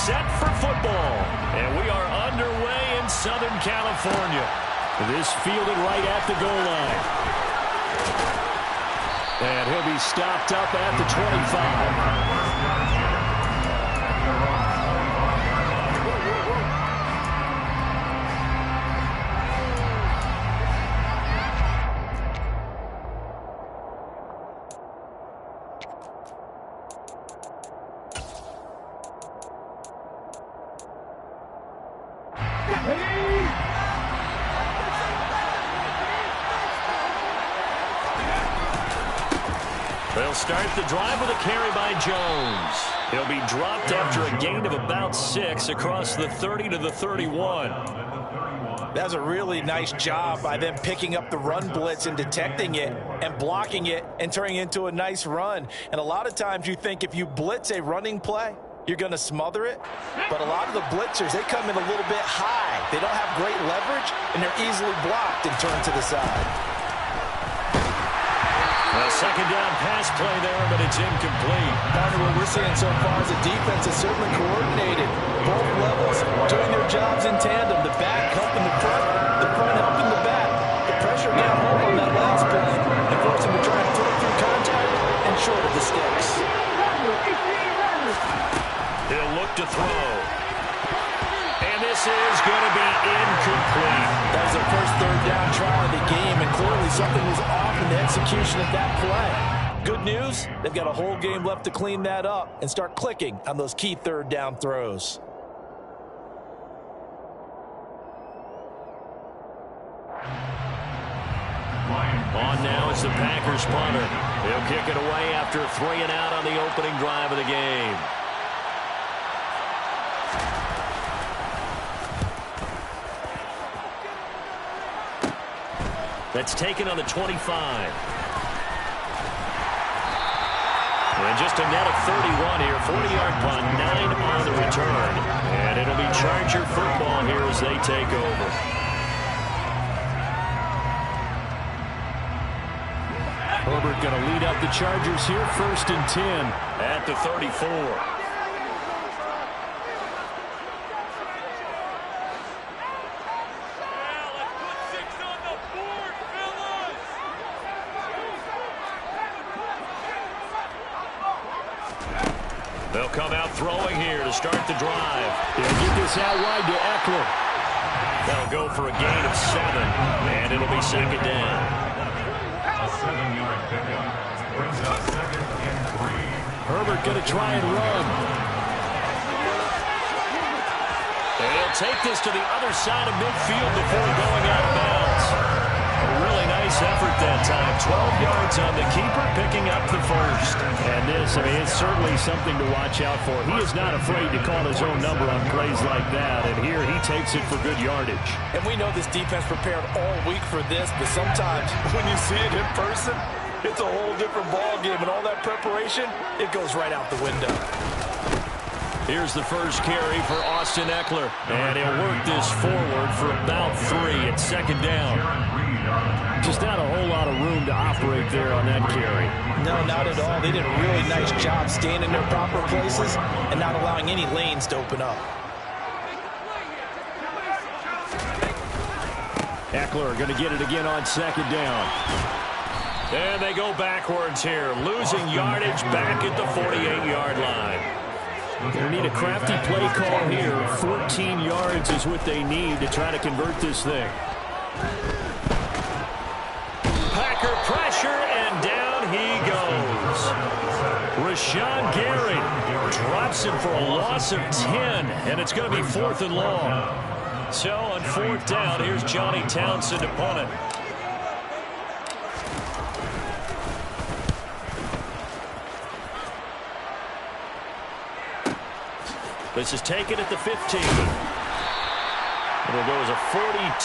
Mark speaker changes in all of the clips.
Speaker 1: set for football. And we are underway in Southern California. This fielded right at the goal line. And he'll be stopped up at the 25. They'll start the drive with a carry by Jones. He'll be dropped after a gain of about 6 across the 30 to the 31.
Speaker 2: That's a really nice job by them picking up the run blitz and detecting it and blocking it and turning it into a nice run. And a lot of times you think if you blitz a running play, you're going to smother it. But a lot of the blitzers, they come in a little bit high. They don't have great leverage, and they're easily blocked and turned to the side.
Speaker 1: A second down pass play there, but it's incomplete.
Speaker 2: Partner, what we're seeing so far is the defense is certainly coordinated. Both levels doing their jobs in tandem. The back helping the front helping the back. The pressure got home on that last play and forced him to try and throw through contact and short of the sticks.
Speaker 1: He'll look to throw. And this is going to be incomplete.
Speaker 2: That was their first third down try of the game, and clearly something was off in the execution of that play. Good news, they've got a whole game left to clean that up and start clicking on those key third down throws.
Speaker 1: On now is the Packers punter. He'll kick it away after a 3 and out on the opening drive of the game. That's taken on the 25. And just a net of 31 here. 40-yard punt, 9 on the return. And it'll be Charger football here as they take over. Herbert going to lead up the Chargers here, 1st and 10 at the 34. They'll come out throwing here to start the drive. They'll get this out wide to Eckler. They'll go for a gain of 7, and it'll be second down.
Speaker 3: A 7-yard pickup brings up 2nd and 3.
Speaker 1: Herbert going to try and run. And he'll take this to the other side of midfield before going out of bounds. A really nice effort that time. 12 yards on the keeper, picking up the first. And this, I mean, it's certainly something to watch out for. He is not afraid to call his own number on plays like that. And here he takes it for good yardage.
Speaker 2: And we know this defense prepared all week for this, but sometimes when you see it in person, it's a whole different ball game. And all that preparation, it goes right out the window.
Speaker 1: Here's the first carry for Austin Eckler. And he'll work this forward for about 3 at second down. Just not a whole lot of room to operate there on that carry.
Speaker 2: No, not at all. They did a really nice job staying in their proper places and not allowing any lanes to open up.
Speaker 1: Eckler going to get it again on second down. And they go backwards here, losing yardage back at the 48-yard line. They need a crafty play call here. 14 yards is what they need to try to convert this thing. Packer pressure, and down he goes. Rashawn Gary drops him for a loss of 10, and it's going to be 4th and long. So on 4th down, here's Johnny Townsend to punt it. This is taken at the 15. It'll go as a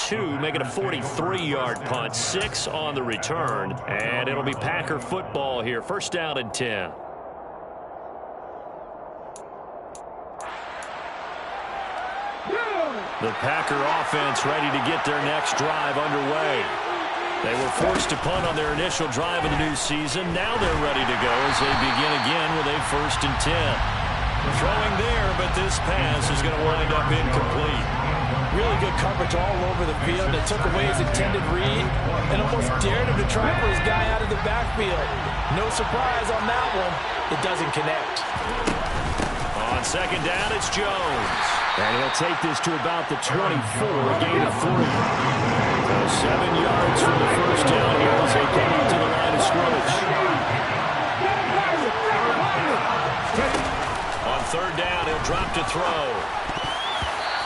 Speaker 1: 42, make it a 43-yard punt. 6 on the return, and it'll be Packer football here. 1st down and 10. The Packer offense ready to get their next drive underway. They were forced to punt on their initial drive of the new season. Now they're ready to go as they begin again with a 1st and 10. Throwing there, but this pass is going to wind up incomplete.
Speaker 2: Really good coverage all over the field. It took away his intended read and almost dared him to try for his guy out of the backfield. No surprise on that one. It doesn't connect.
Speaker 1: On second down, it's Jones. And he'll take this to about the 24, gain of 3. So 7 yards from the first down here as they come into the line of scrimmage. On third down, he'll drop to throw.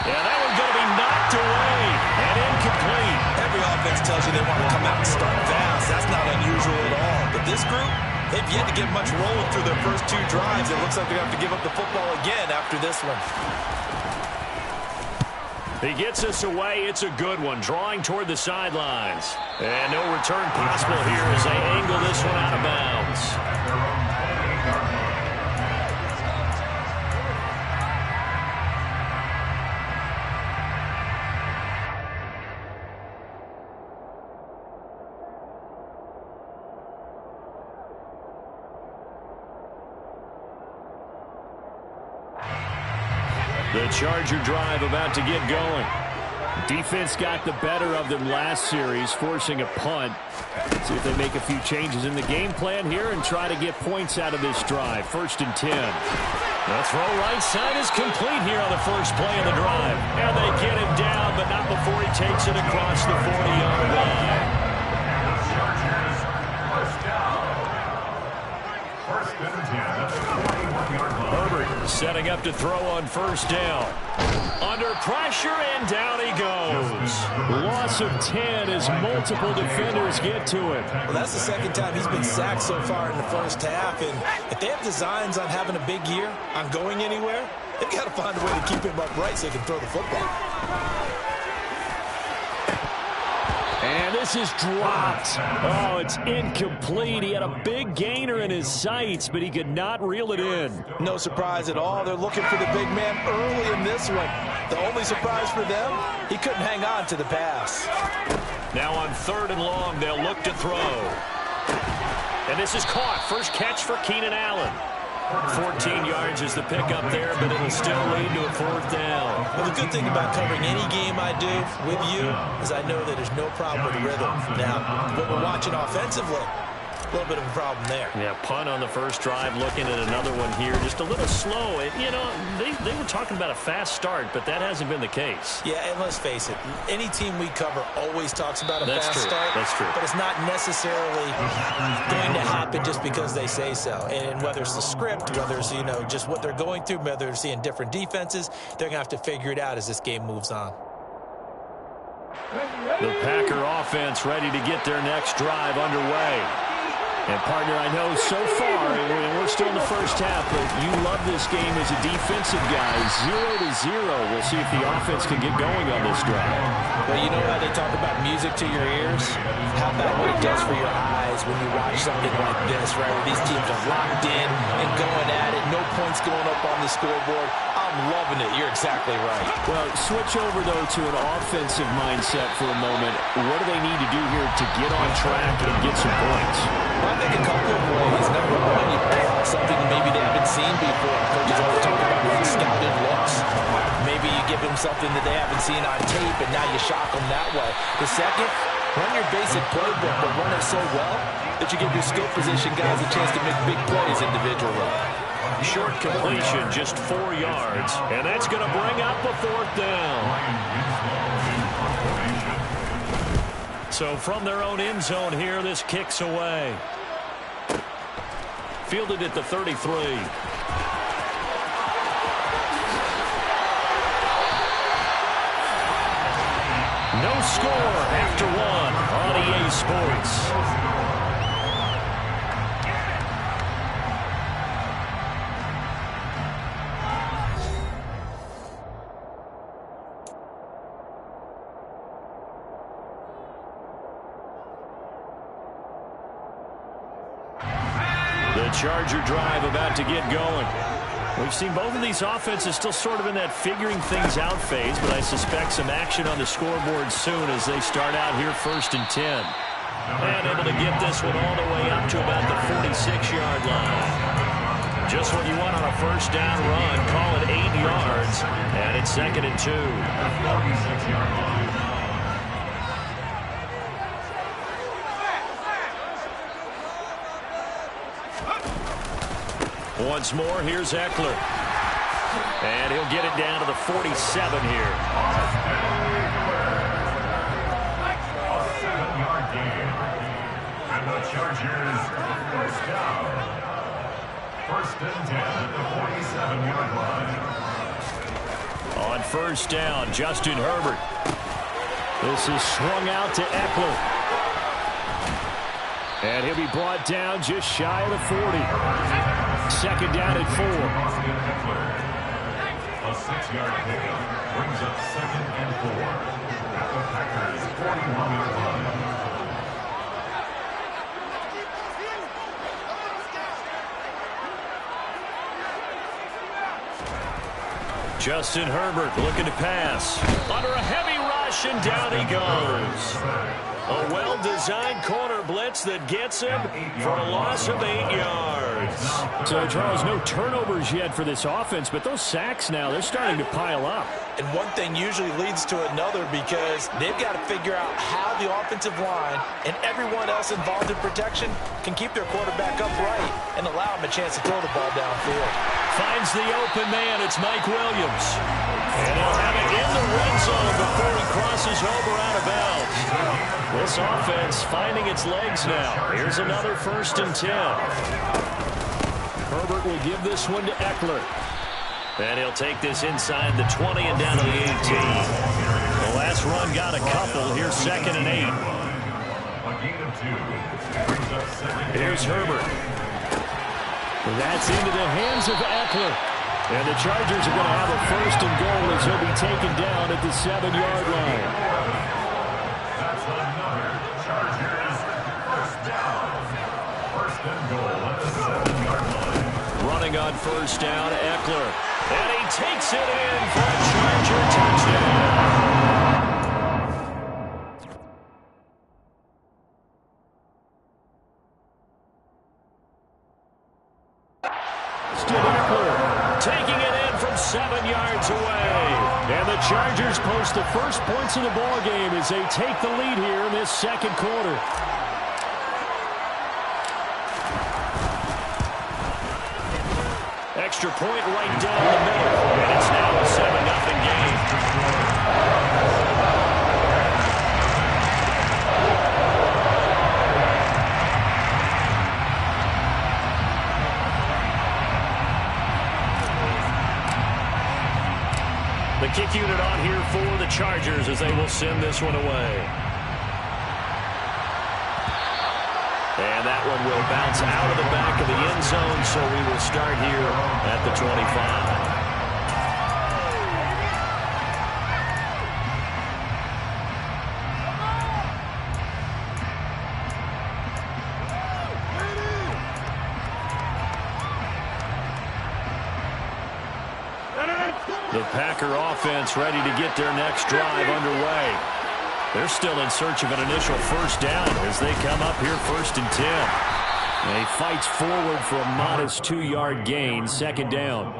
Speaker 1: Yeah, that one's going to be knocked away and incomplete.
Speaker 2: Every offense tells you they want to come out and start fast. That's not unusual at all. But this group, they've yet to get much rolling through their first 2 drives. It looks like they're going to have to give up the football again after this one.
Speaker 1: He gets us away. It's a good one, drawing toward the sidelines. And no return possible here as they angle this one out of bounds. The Charger drive about to get going. Defense got the better of them last series, forcing a punt. See if they make a few changes in the game plan here and try to get points out of this drive. 1st and 10. The throw right side is complete here on the first play of the drive. And they get him down, but not before he takes it across the 40-yard line. Herbert setting up to throw on first down. Under pressure, and down he goes. Loss of 10 as multiple defenders get to him.
Speaker 2: Well, that's the second time he's been sacked so far in the first half. And if they have designs on having a big year, on going anywhere, they've got to find a way to keep him upright so he can throw the football.
Speaker 1: And this is dropped. Oh, it's incomplete. He had a big gainer in his sights, but he could not reel it in.
Speaker 2: No surprise at all. They're looking for the big man early in this one. The only surprise for them, he couldn't hang on to the pass.
Speaker 1: Now on 3rd and long, they'll look to throw. And this is caught. First catch for Keenan Allen. 14 yards is the pickup there, but it'll still lead to a 4th down.
Speaker 2: Well, the good thing about covering any game I do with you is I know that there's no problem with rhythm. Now, what we're watching offensively, a little bit of a problem there.
Speaker 1: Yeah, punt on the first drive, looking at another one here. Just a little slow. You know, they were talking about a fast start, but that hasn't been the case.
Speaker 2: Yeah, and let's face it, any team we cover always talks about a fast start.
Speaker 1: That's true.
Speaker 2: But it's not necessarily going to happen just because they say so. And whether it's the script, whether it's, you know, just what they're going through, whether they're seeing different defenses, they're going to have to figure it out as this game moves on.
Speaker 1: The Packer offense ready to get their next drive underway. And, partner, I know so far, we're still in the first half, but you love this game as a defensive guy. 0-0. We'll see if the offense can get going on this drive.
Speaker 2: Well, you know how they talk about music to your ears? How about what it does for your eyes when you watch something like this, right? Where these teams are locked in and going at it. No points going up on the scoreboard. I'm loving it. You're exactly right.
Speaker 1: Well, switch over, though, to an offensive mindset for a moment. What do they need to do here to get on track and get some points?
Speaker 2: Well, I think a couple of ways. Number one, you pick something maybe they haven't seen before. Coaches always talk about like scouted looks. Maybe you give them something that they haven't seen on tape, and now you shock them that way. The second, run your basic playbook, but run it so well that you give your skill position guys a chance to make big plays individually.
Speaker 1: Short completion, just 4 yards, and that's going to bring up a 4th down. So from their own end zone here, this kicks away. Fielded at the 33. No score after 1 on EA Sports. The Charger drive about to get going. We've seen both of these offenses still sort of in that figuring things out phase, but I suspect some action on the scoreboard soon as they start out here 1st and 10. And able to get this one all the way up to about the 46-yard line. Just what you want on a first down run. Call it 8 yards. And it's 2nd and 2.
Speaker 3: 46-yard line.
Speaker 1: Once more, here's Eckler. And he'll get it down to the 47 here.
Speaker 3: A 7-yard gain. And the Chargers first down. 1st and 10 at the 47-yard line.
Speaker 1: On first down, Justin Herbert. This is swung out to Eckler. And he'll be brought down just shy of the 40. 2nd down at 4.
Speaker 3: A 6-yard pickup brings up 2nd and 4 at the Packers' 41-yard line.
Speaker 1: Justin Herbert looking to pass. Under a heavy rush, and down he goes. A well-designed corner blitz that gets him for a loss of 8 yards. So, Charles, no turnovers yet for this offense, but those sacks now, they're starting to pile up.
Speaker 2: And one thing usually leads to another because they've got to figure out how the offensive line and everyone else involved in protection can keep their quarterback upright and allow him a chance to throw the ball downfield.
Speaker 1: Finds the open man. It's Mike Williams. And he'll have it in the red zone before he crosses over out of bounds. This offense finding its legs now. Here's another 1st and 10. Herbert will give this one to Eckler. And he'll take this inside the 20 and down to the 18. The last run got a couple. Here's 2nd and 8. Here's Herbert. That's into the hands of Eckler. And the Chargers are going to have a 1st and goal as he'll be taken down at the 7-yard line.
Speaker 3: That's another Chargers first down. 1st and goal at the 7-yard line.
Speaker 1: Running on first down, Eckler. And he takes it in for a Charger touchdown. Taking it in from 7 yards away. And the Chargers post the first points of the ball game as they take the lead here in this 2nd quarter. Extra point right down the middle. And it's now a 7-0 game. The kick unit on here for the Chargers as they will send this one away. And that one will bounce out of the back of the end zone, so we will start here at the 25. The Packer offense ready to get their next drive underway. They're still in search of an initial 1st down as they come up here 1st and 10. And he fights forward for a modest 2-yard gain, 2nd down.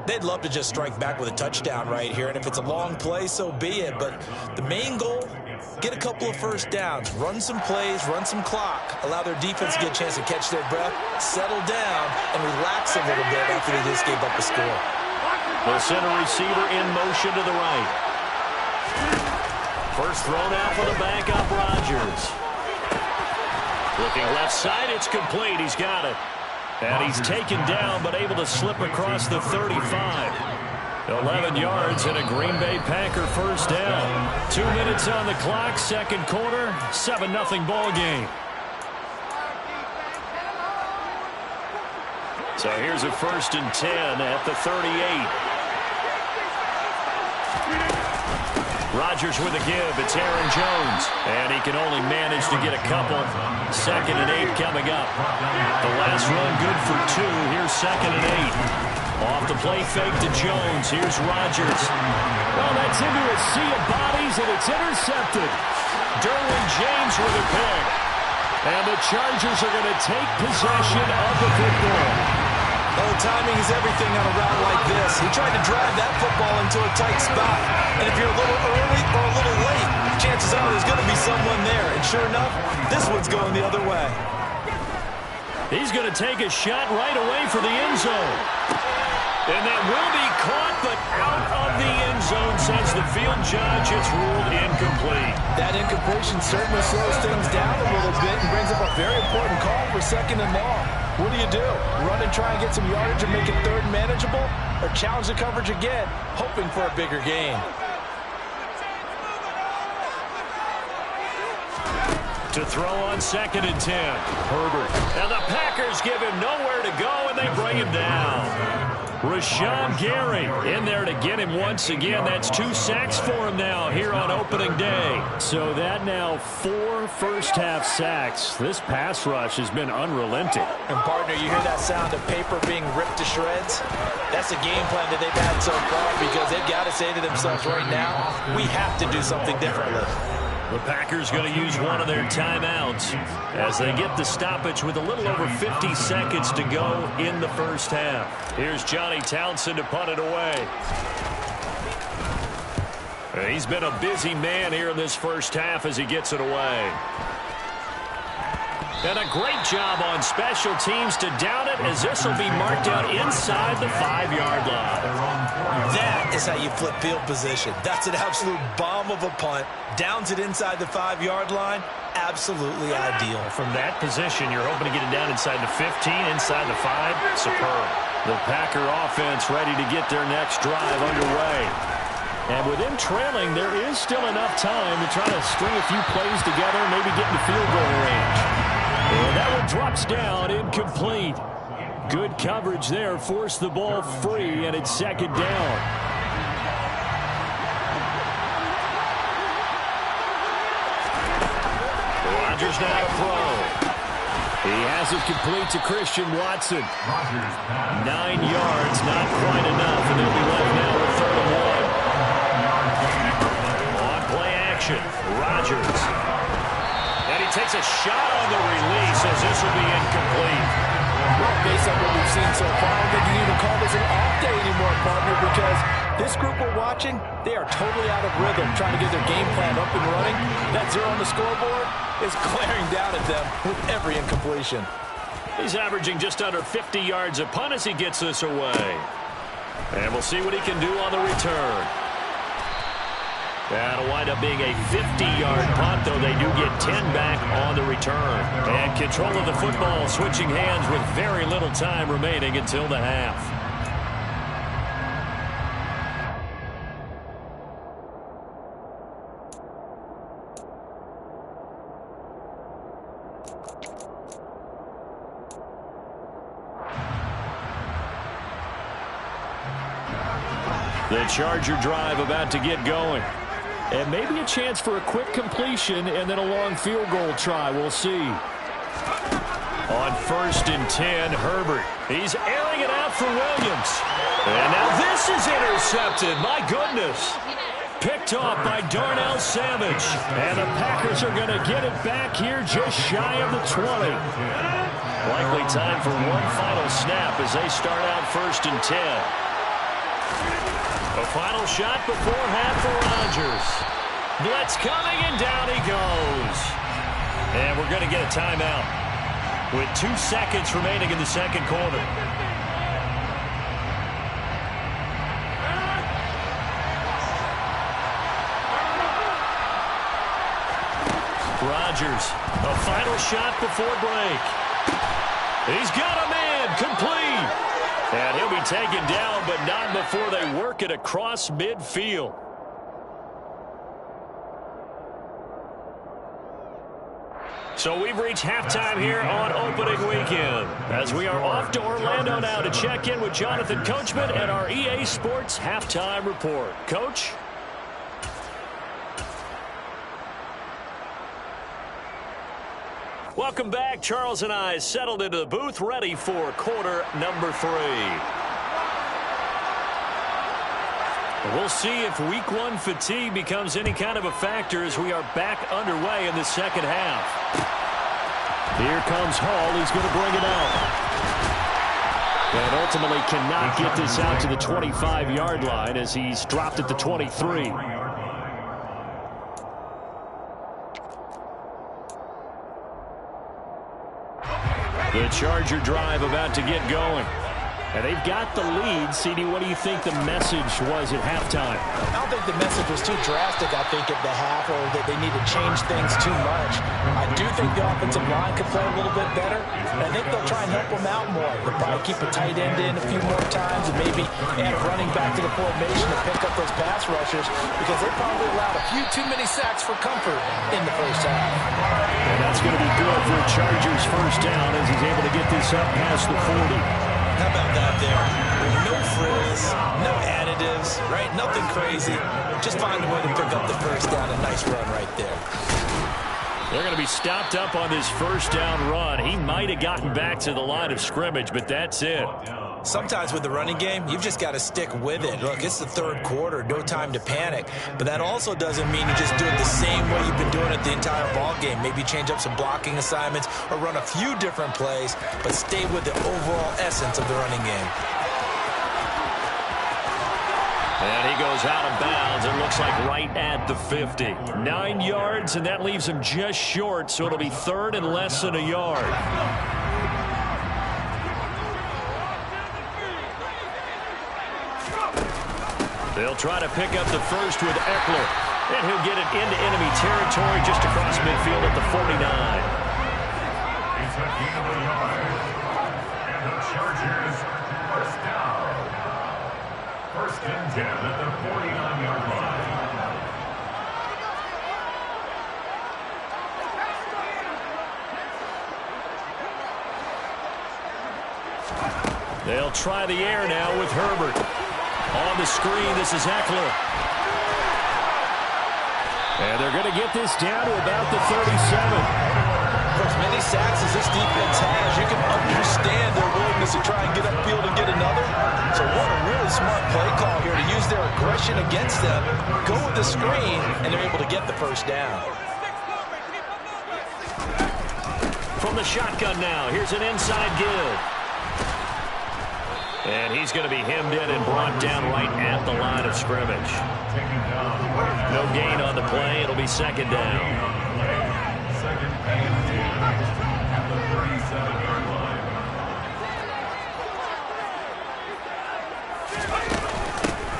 Speaker 2: They'd love to just strike back with a touchdown right here, and if it's a long play, so be it. But the main goal, get a couple of 1st downs, run some plays, run some clock, allow their defense to get a chance to catch their breath, settle down, and relax a little bit after they just gave up a score.
Speaker 1: The center receiver in motion to the right. First thrown out for the backup, Rodgers. Looking left side, it's complete. He's got it. And he's taken down, but able to slip across the 35. 11 yards and a Green Bay Packer 1st down. 2 minutes on the clock, 2nd quarter, 7-0 ball game. So here's a 1st and 10 at the 38. Rodgers with a give. It's Aaron Jones. And he can only manage to get a couple. 2nd and 8 coming up. The last run good for 2. Here's 2nd and 8. Off the play fake to Jones. Here's Rodgers. Well, that's into a sea of bodies, and it's intercepted. Derwin James with a pick. And the Chargers are going to take possession of the football.
Speaker 2: Oh, timing is everything on a route like this. He tried to drive that football into a tight spot. And if you're a little early or a little late, chances are there's going to be someone there. And sure enough, this one's going the other way.
Speaker 1: He's going to take a shot right away for the end zone. And that will be caught, but out of the end zone, says the field judge. It's ruled incomplete.
Speaker 2: That incompletion certainly slows things down a little bit and brings up a very important call for 2nd and long. What do? Run and try and get some yardage and make it 3rd and manageable? Or challenge the coverage again, hoping for a bigger gain?
Speaker 1: To throw on 2nd and 10. Herbert. And the Packers give him nowhere to go, and they bring him down. Rashawn Gary in there to get him once again. That's 2 sacks for him now here on opening day. So that now 4 first-half sacks. This pass rush has been unrelenting.
Speaker 2: And, partner, you hear that sound of paper being ripped to shreds? That's the game plan that they've had so far because they've got to say to themselves right now, we have to do something differently.
Speaker 1: The Packers going to use one of their timeouts as they get the stoppage with a little over 50 seconds to go in the first half. Here's Johnny Townsend to punt it away. He's been a busy man here in this first half as he gets it away. And a great job on special teams to down it as this will be marked out inside the 5-yard line.
Speaker 2: That is how you flip field position. That's an absolute bomb of a punt. Downs it inside the 5-yard line. Absolutely ideal.
Speaker 1: From that position, you're hoping to get it down inside the 15, inside the 5. Superb. The Packer offense ready to get their next drive underway. And with them trailing, there is still enough time to try to string a few plays together and maybe get into field goal range. And that one drops down, incomplete. Good coverage there, forced the ball free, and it's 2nd down. Rodgers now to throw. He has it complete to Christian Watson. 9 yards, not quite enough, and they'll be left now with 3rd and 1. On play action, Rodgers. And he takes a shot on the release as this will be incomplete.
Speaker 2: Well, based on what we've seen so far, I don't think you can even call this an off day anymore, partner, because this group we're watching, they are totally out of rhythm, trying to get their game plan up and running. That 0 on the scoreboard is glaring down at them with every incompletion.
Speaker 1: He's averaging just under 50 yards a punt as he gets this away. And we'll see what he can do on the return. That'll wind up being a 50-yard punt, though they do get 10 back on the return. And control of the football switching hands with very little time remaining until the half. The Charger drive about to get going. And maybe a chance for a quick completion and then a long field goal try. We'll see. On 1st and 10, Herbert. He's airing it out for Williams. And now this is intercepted. My goodness. Picked off by Darnell Savage. And the Packers are going to get it back here just shy of the 20. Likely time for one final snap as they start out 1st and 10. A final shot before half for Rodgers. Blitz coming, and down he goes. And we're going to get a timeout with 2 seconds remaining in the 2nd quarter. Rodgers, a final shot before break. He's got a man, complete. And he'll be taken down, but not before they work it across midfield. So we've reached halftime here on opening weekend, as we are off to Orlando now to check in with Jonathan Coachman at our EA Sports Halftime Report. Coach? Welcome back. Charles and I settled into the booth, ready for quarter number 3. We'll see if week 1 fatigue becomes any kind of a factor as we are back underway in the 2nd half. Here comes Hall. He's going to bring it out. And ultimately cannot get this out to the 25-yard line as he's dropped at the 23. The Charger drive about to get going. And they've got the lead. CD, what do you think the message was at halftime?
Speaker 2: I don't think the message was too drastic, I think, at the half, or that they need to change things too much. I do think the offensive line could play a little bit better. And I think they'll try and help them out more. They'll probably keep a tight end in a few more times and maybe add a running back to the formation to pick up those pass rushers, because they probably allowed a few too many sacks for comfort in the first half.
Speaker 1: And that's going to be good for Chargers first down as he's able to get this up past the 40.
Speaker 2: How about that there? No frills, no additives, right? Nothing crazy. Just find a way to pick up the first down. A nice run right there.
Speaker 1: They're going to be stopped up on this first down run. He might have gotten back to the line of scrimmage, but that's it.
Speaker 2: Sometimes with the running game, you've just got to stick with it. Look, it's the third quarter, no time to panic. But that also doesn't mean you just do it the same way you've been doing it the entire ball game. Maybe change up some blocking assignments or run a few different plays, but stay with the overall essence of the running game.
Speaker 1: And he goes out of bounds. It looks like right at the 50. 9 yards, and that leaves him just short, so it'll be third and less than a yard. They'll try to pick up the first with Eckler. And he'll get it into enemy territory just across midfield at the 49.
Speaker 3: It's a gain of a yard. And the Chargers first down. First and 10 at the 49-yard line.
Speaker 1: They'll try the air now with Herbert. On the screen, this is Eckler. And they're going to get this down to about the 37.
Speaker 2: For as many sacks as this defense has, you can understand their willingness to try and get upfield and get another. So what a really smart play call here to use their aggression against them, go with the screen, and they're able to get the first down.
Speaker 1: From the shotgun now, here's an inside give. And he's going to be hemmed in and brought down right at the line of scrimmage. No gain on the play. It'll be second down.
Speaker 3: Second and 10 at the 37-yard line.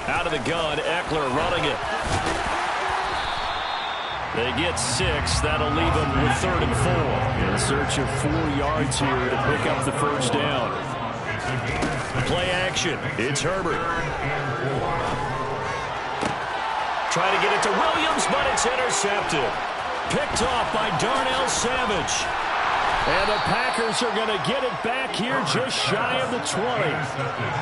Speaker 1: Out of the gun, Eckler running it. They get 6. That'll leave them with 3rd and 4. In search of 4 yards here to pick up the first down. Play action. It's Herbert. Trying to get it to Williams, but it's intercepted. Picked off by Darnell Savage. And the Packers are going to get it back here just shy of the 20.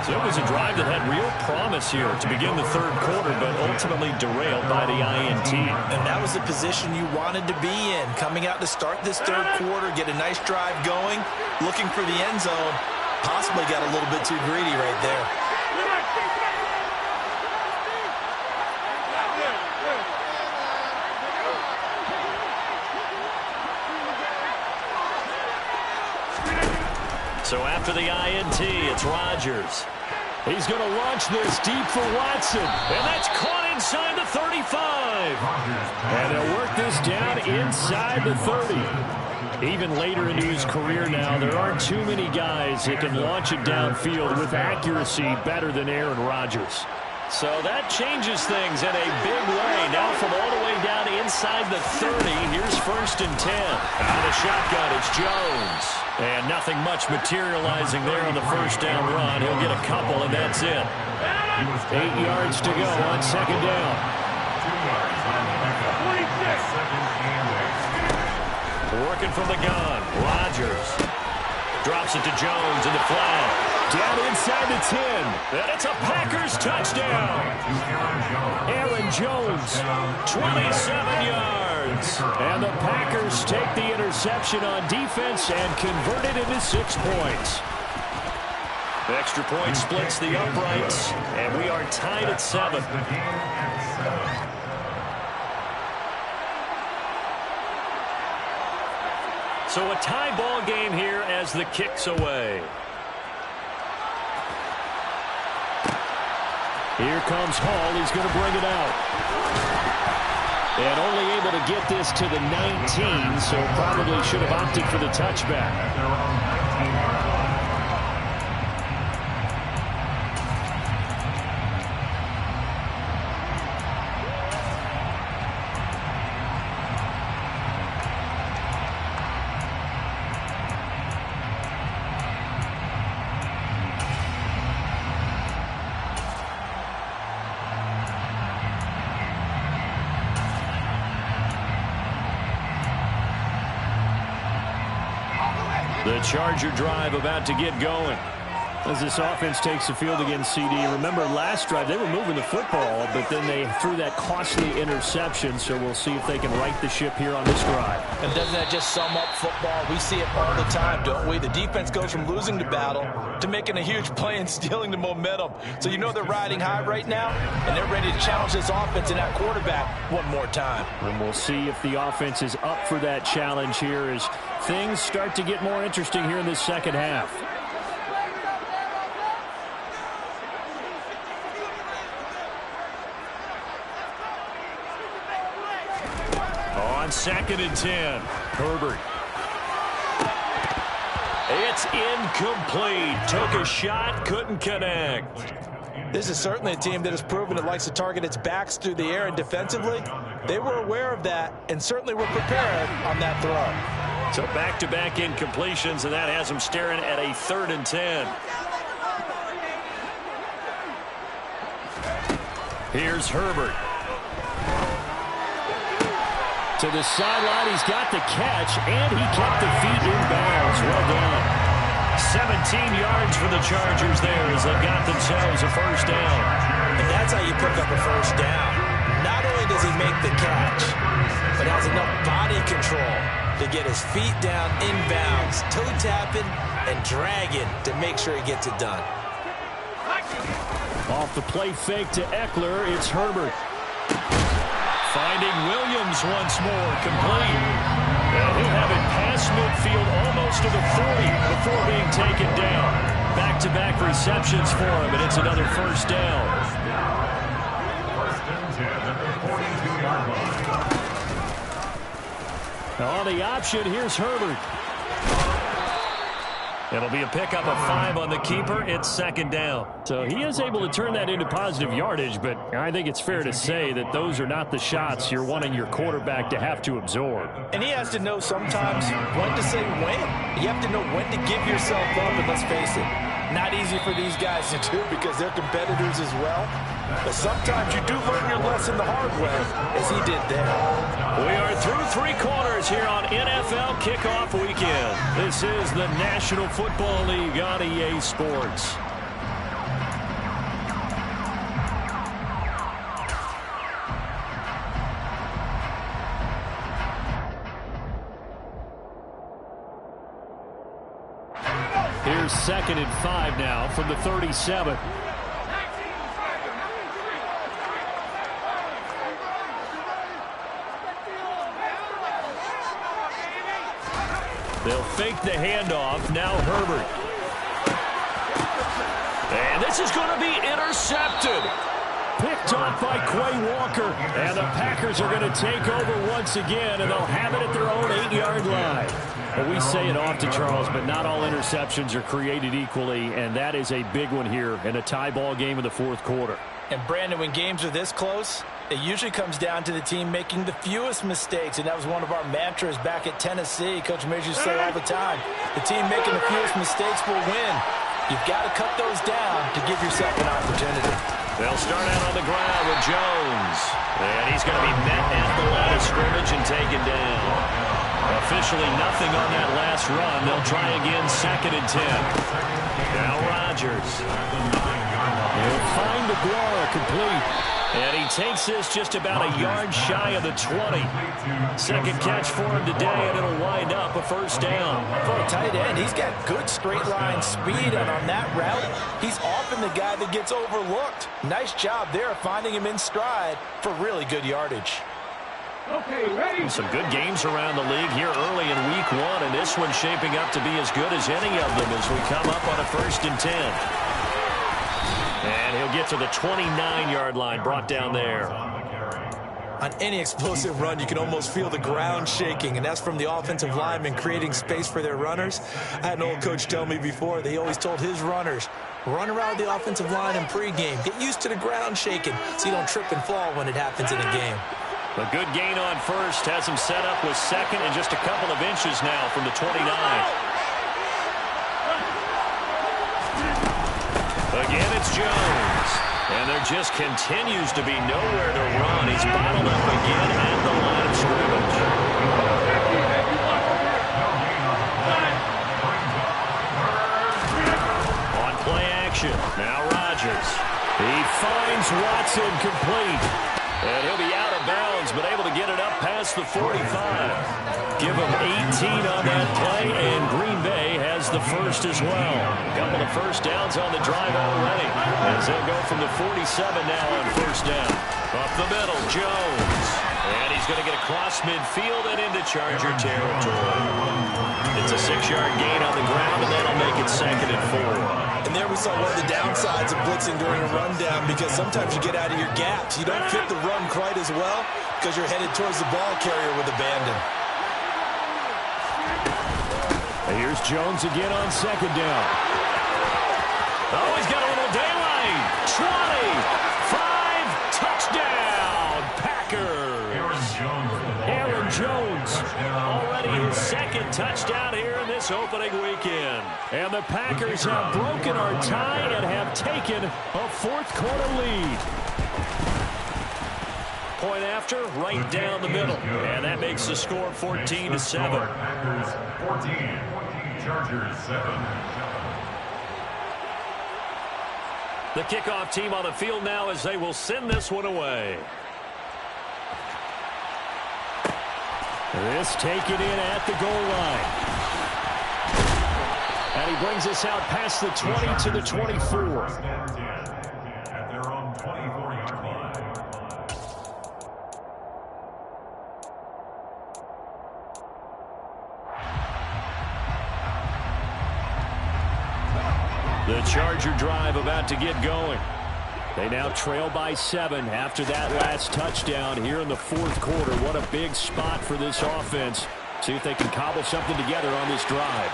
Speaker 1: So it was a drive that had real promise here to begin the third quarter, but ultimately derailed by the INT.
Speaker 2: And that was the position you wanted to be in. Coming out to start this third quarter, get a nice drive going, looking for the end zone. Possibly got a little bit too greedy right there.
Speaker 1: So after the INT, it's Rodgers. He's going to launch this deep for Watson. And that's caught inside the 35. And they'll work this down inside the 30. Even later into his career now, there aren't too many guys that can launch it downfield with accuracy better than Aaron Rodgers. So that changes things in a big way. Now from all the way down inside the 30, here's 1st and 10. Out of the shotgun, it's Jones. And nothing much materializing there on the first down run. He'll get a couple, and that's it. 8 yards to go on second down.
Speaker 3: 2 yards on the
Speaker 1: Working from the gun. Rodgers drops it to Jones in the flat. Down inside the 10. And it's a Packers touchdown. Aaron Jones, 27 yards. And the Packers take the interception on defense and convert it into 6 points. The extra point splits the uprights, and we are tied at 7. So a tie ball game here as the kick's away. Here comes Hall. He's going to bring it out. And only able to get this to the 19, so probably should have opted for the touchback. The Charger drive about to get going. As this offense takes the field against CD. Remember last drive they were moving the football, but then they threw that costly interception, so we'll see if they can right the ship here on this drive.
Speaker 2: And doesn't that just sum up football? We see it all the time, don't we? The defense goes from losing the battle to making a huge play and stealing the momentum. So you know they're riding high right now, and they're ready to challenge this offense and that quarterback one more time.
Speaker 1: And we'll see if the offense is up for that challenge here as things start to get more interesting here in this second half. On 2nd and 10, Herbert. It's incomplete. Took a shot, couldn't connect.
Speaker 2: This is certainly a team that has proven it likes to target its backs through the air, and defensively, they were aware of that and certainly were prepared on that throw.
Speaker 1: So back-to-back incompletions, and that has them staring at a 3rd and 10. Here's Herbert. To the sideline, he's got the catch, and he kept the feet in bounds. Well done. 17 yards for the Chargers there as they got themselves a first down.
Speaker 2: And that's how you pick up a first down. Not only does he make the catch, but has enough body control to get his feet down in bounds, toe tapping and dragging to make sure he gets it done.
Speaker 1: Off the play fake to Eckler, it's Herbert. Finding Williams once more, complete. And he'll have it past midfield almost to the 40 before being taken down. Back-to-back receptions for him, and it's another first down.
Speaker 3: First and 10 at the 42-yard line.
Speaker 1: Now on the option, here's Herbert. It'll be a pickup of 5 on the keeper. It's 2nd down. So he is able to turn that into positive yardage, but I think it's fair to say that those are not the shots you're wanting your quarterback to have to absorb.
Speaker 2: And he has to know sometimes when to say when. You have to know when to give yourself up, and let's face it, not easy for these guys to do because they're competitors as well. But sometimes you do learn your lesson the hard way, as he did there.
Speaker 1: We are through 3 quarters here on NFL Kickoff Weekend. This is the National Football League on EA Sports. Here's 2nd and 5 now from the 37. They'll fake the handoff. Now Herbert. And this is going to be intercepted. Picked off by Quay Walker. And the Packers are going to take over once again, and they'll have it at their own 8-yard line. Well, we say it often, Charles, but not all interceptions are created equally, and that is a big one here in a tie ball game in the 4th quarter.
Speaker 2: And, Brandon, when games are this close, it usually comes down to the team making the fewest mistakes, and that was one of our mantras back at Tennessee. Coach Mears used to say all the time, the team making the fewest mistakes will win. You've got to cut those down to give yourself an opportunity.
Speaker 1: They'll start out on the ground with Jones, and he's going to be met at the line of scrimmage and taken down. Officially nothing on that last run. They'll try again, 2nd and 10. Now Rodgers. He'll find McGuire complete. And he takes this just about a yard shy of the 20. Second catch for him today, and it'll wind up a first down.
Speaker 2: For a tight end, he's got good straight line speed, and on that route, he's often the guy that gets overlooked. Nice job there finding him in stride for really good yardage.
Speaker 1: Okay, ready. Some good games around the league here early in week 1, and this one's shaping up to be as good as any of them as we come up on a 1st and 10. And he'll get to the 29-yard line, brought down there.
Speaker 2: On any explosive run, you can almost feel the ground shaking, and that's from the offensive linemen creating space for their runners. I had an old coach tell me before that he always told his runners, run around the offensive line in pregame. Get used to the ground shaking so you don't trip and fall when it happens in a game.
Speaker 1: A good gain on first has him set up with second and just a couple of inches now from the 29. Again, it's Jones. And there just continues to be nowhere to run. He's bottled up again at the line of scrimmage. On play action, now Rodgers. He finds Watson complete. And he'll be out of bounds, but able to get it up past the 45. Give him 18 on that play, and Green Bay has the first as well. A couple of first downs on the drive already, as they'll go from the 47 now on first down. Up the middle, Jones. And he's going to get across midfield and into Charger territory. It's a 6-yard gain on the ground, and that'll make it 2nd and 4.
Speaker 2: And there we saw one of the downsides of blitzing during a rundown, because sometimes you get out of your gaps. You don't fit the run quite as well because you're headed towards the ball carrier with abandon.
Speaker 1: And here's Jones again on 2nd down. Oh, he's got a little daylight. 25, touchdown, Packers. Aaron Jones, already his 2nd touchdown here in this opening weekend. And the Packers have broken our tie and have taken a 4th quarter lead. Point after, right down the middle. And that makes the score 14-7.
Speaker 3: Packers 14, Chargers 7.
Speaker 1: The kickoff team on the field now as they will send this one away. This taken in at the goal line. And he brings us out past the 20 to the 24.
Speaker 3: At their own 24-yard line.
Speaker 1: The Charger drive about to get going. They now trail by 7 after that last touchdown here in the 4th quarter. What a big spot for this offense. See if they can cobble something together on this drive.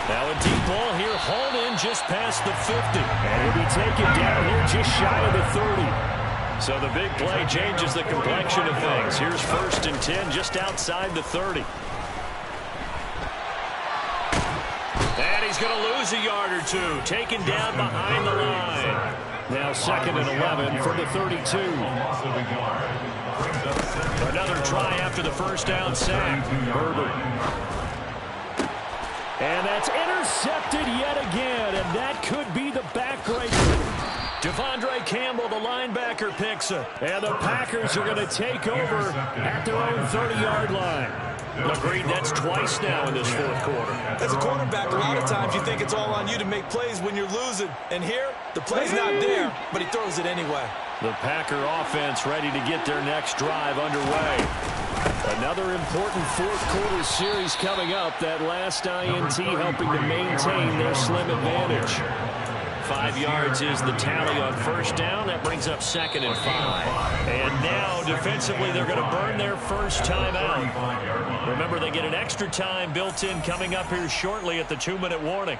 Speaker 1: Now a deep ball here, hauled in just past the 50. And he'll be taken down here just shy of the 30. So the big play changes the complexion of things. Here's 1st and 10 just outside the 30. And he's going to lose a yard or two. Taken down behind the line. Now 2nd and 11 from the 32. Another try after the first down sack. Herbert. And that's intercepted yet again, and that could be the backbreaker. Devondre Campbell, the linebacker, picks it. And the Packers are going to take over at their own 30-yard line. Agreed, that's twice now in this 4th quarter.
Speaker 2: As a quarterback, a lot of times you think it's all on you to make plays when you're losing. And here, the play's not there, but he throws it anyway.
Speaker 1: The Packer offense ready to get their next drive underway. Another important 4th quarter series coming up. That last INT helping to maintain their slim advantage. 5 yards is the tally on first down. That brings up 2nd and 5. And now, defensively, they're going to burn their first time out. Remember, they get an extra time built in coming up here shortly at the 2-minute warning.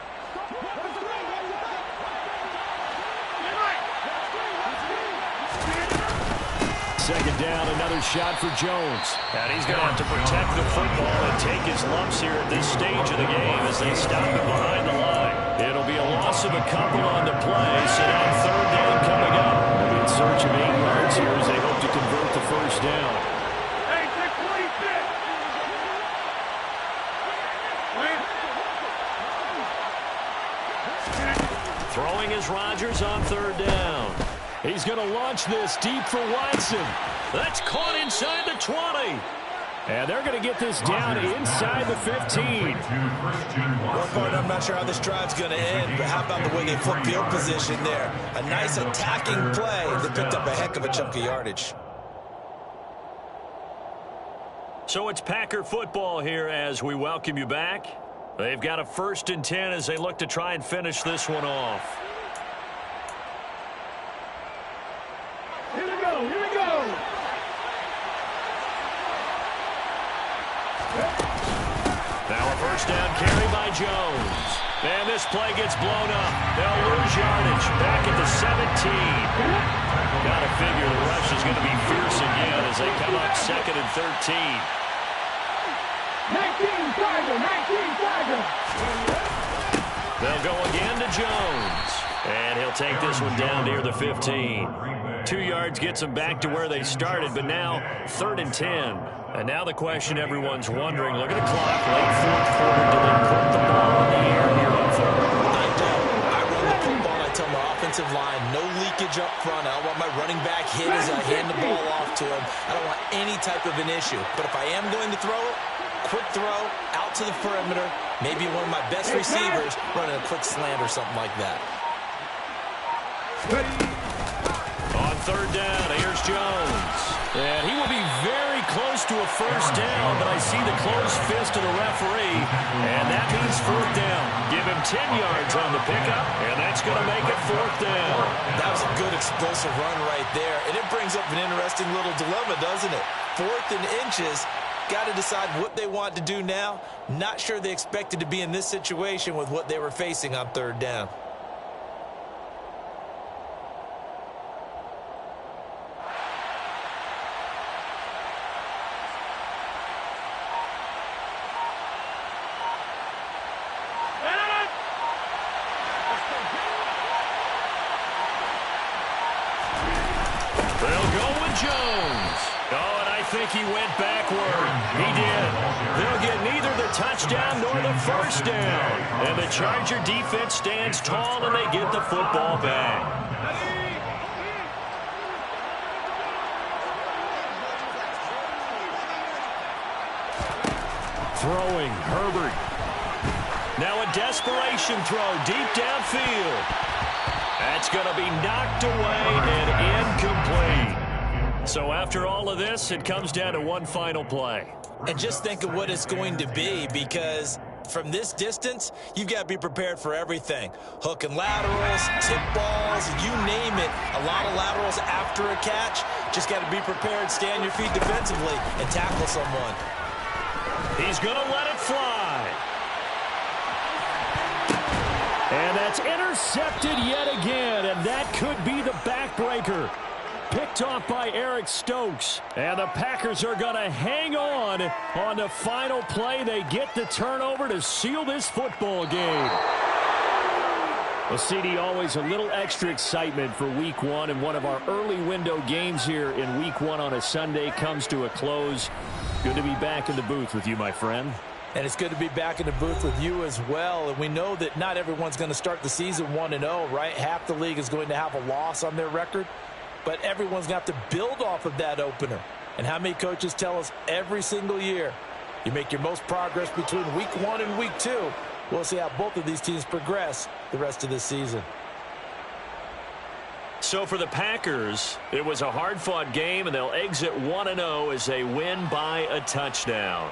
Speaker 1: Second down, another shot for Jones. And he's going to have to protect the football and take his lumps here at this stage of the game as they stop him behind the line. It'll be a loss of a couple on the play, so now 3rd down coming up. They'll be in search of 8 yards here as they hope to convert the first down. Throwing is Rodgers on 3rd down. He's going to launch this deep for Watson. That's caught inside the 20. And they're going to get this down inside the 15.
Speaker 2: One part, I'm not sure how this drive's going to end, but how about the way they flip field position there? A nice attacking play that picked up a heck of a chunk of yardage.
Speaker 1: So it's Packer football here as we welcome you back. They've got a 1st and 10 as they look to try and finish this one off. Now a first down carry by Jones. And this play gets blown up. They'll lose yardage. Back at the 17. Got to figure the rush is going to be fierce again as they come up 2nd and 13.
Speaker 4: 19 Tiger.
Speaker 1: They'll go again to Jones. And he'll take this one down near the 15. 2 yards gets them back to where they started, but now 3rd and 10. And now the question everyone's wondering, look at the clock, late 4th quarter, do they put the ball in the air here on 3rd?
Speaker 2: I don't. I run the football, and I tell my offensive line, no leakage up front. I don't want my running back hit as I hand the ball off to him. I don't want any type of an issue. But if I am going to throw it, quick throw, out to the perimeter, maybe one of my best receivers running a quick slant or something like that.
Speaker 1: On 3rd down, here's Jones. And he will be very close to a first down, but I see the closed fist of the referee, and that means 4th down. Give him 10 yards on the pickup, and that's going to make it 4th down.
Speaker 2: That was a good explosive run right there, and it brings up an interesting little dilemma, doesn't it? 4th and inches, got to decide what they want to do now. Not sure they expected to be in this situation with what they were facing on 3rd down.
Speaker 1: He went backward. He did. They'll get neither the touchdown nor the first down. And the Charger defense stands tall and they get the football back. Throwing, Herbert. Now a desperation throw deep downfield. That's going to be knocked away and incomplete. So after all of this, it comes down to one final play.
Speaker 2: And just think of what it's going to be, because from this distance, you've got to be prepared for everything. Hook and laterals, tip balls, you name it. A lot of laterals after a catch. Just got to be prepared, stay on your feet defensively, and tackle someone.
Speaker 1: He's going to let it fly. And that's intercepted yet again, and that could be the backbreaker. Picked off by Eric Stokes. And the Packers are going to hang on the final play. They get the turnover to seal this football game. Well, CD, always a little extra excitement for Week 1. And one of our early window games here in Week 1 on a Sunday comes to a close. Good to be back in the booth with you, my friend.
Speaker 2: And it's good to be back in the booth with you as well. And we know that not everyone's going to start the season 1-0, right? Half the league is going to have a loss on their record. But everyone's going to have to build off of that opener. And how many coaches tell us every single year, you make your most progress between Week 1 and Week 2. We'll see how both of these teams progress the rest of this season.
Speaker 1: So for the Packers, it was a hard-fought game, and they'll exit 1-0 as they win by a touchdown.